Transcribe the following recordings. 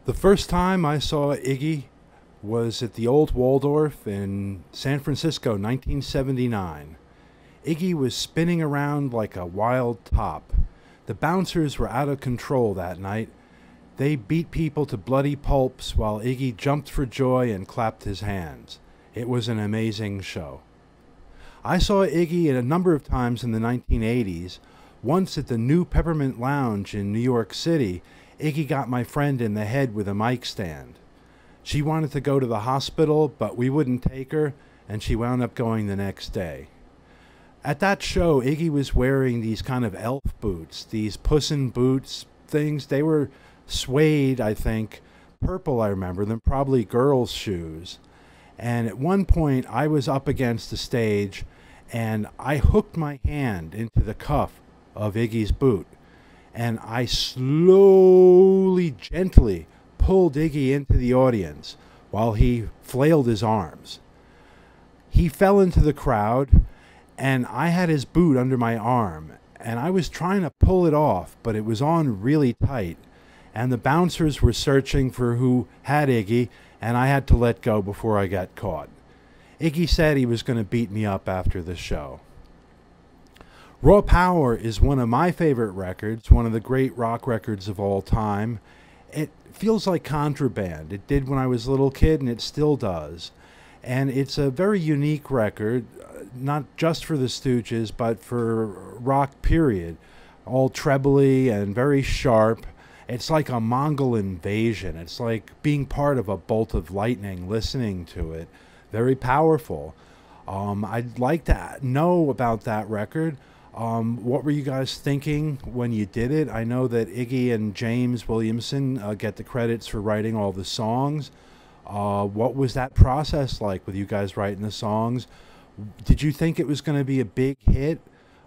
The first time I saw Iggy was at the old Waldorf in San Francisco, 1979. Iggy was spinning around like a wild top. The bouncers were out of control that night. They beat people to bloody pulps while Iggy jumped for joy and clapped his hands. It was an amazing show. I saw Iggy a number of times in the 1980s. Once at the New Peppermint Lounge in New York City, Iggy got my friend in the head with a mic stand. She wanted to go to the hospital, but we wouldn't take her, and she wound up going the next day. At that show, Iggy was wearing these kind of elf boots, these Puss in Boots things. They were suede, I think, purple, I remember them, probably girls' shoes. And at one point, I was up against the stage, and I hooked my hand into the cuff of Iggy's boot. And I slowly, gently pulled Iggy into the audience while he flailed his arms. He fell into the crowd, and I had his boot under my arm, and I was trying to pull it off, but it was on really tight. And the bouncers were searching for who had Iggy, and I had to let go before I got caught. Iggy said he was going to beat me up after the show. Raw Power is one of my favorite records, one of the great rock records of all time. It feels like contraband. It did when I was a little kid, and it still does. And it's a very unique record, not just for the Stooges, but for rock period. All trebly and very sharp. It's like a Mongol invasion. It's like being part of a bolt of lightning, listening to it. Very powerful. I'd like to know about that record. What were you guys thinking when you did it? I know that Iggy and James Williamson get the credits for writing all the songs. What was that process like with you guys writing the songs? Did you think it was going to be a big hit?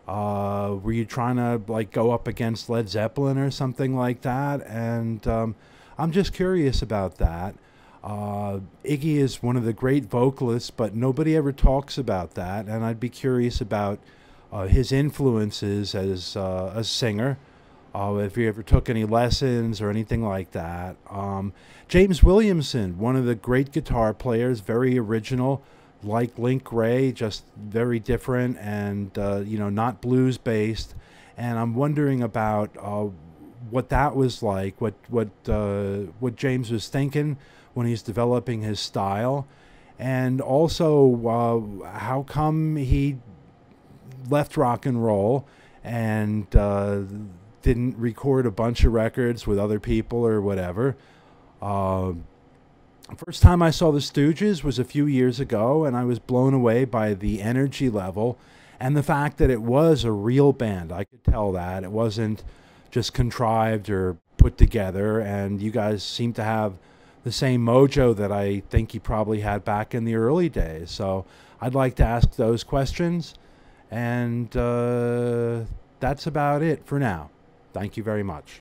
Were you trying to like go up against Led Zeppelin or something like that? And I'm just curious about that. Iggy is one of the great vocalists, but nobody ever talks about that, and I'd be curious about his influences as a singer, if he ever took any lessons or anything like that. James Williamson, one of the great guitar players, very original, like Link Wray, just very different and you know, not blues based. And I'm wondering about what that was like, what James was thinking when he's developing his style, and also how come he left rock and roll and didn't record a bunch of records with other people or whatever. First time I saw the Stooges was a few years ago, and I was blown away by the energy level and the fact that it was a real band. I could tell that. It wasn't just contrived or put together, and you guys seem to have the same mojo that I think you probably had back in the early days. So I'd like to ask those questions. And that's about it for now. Thank you very much.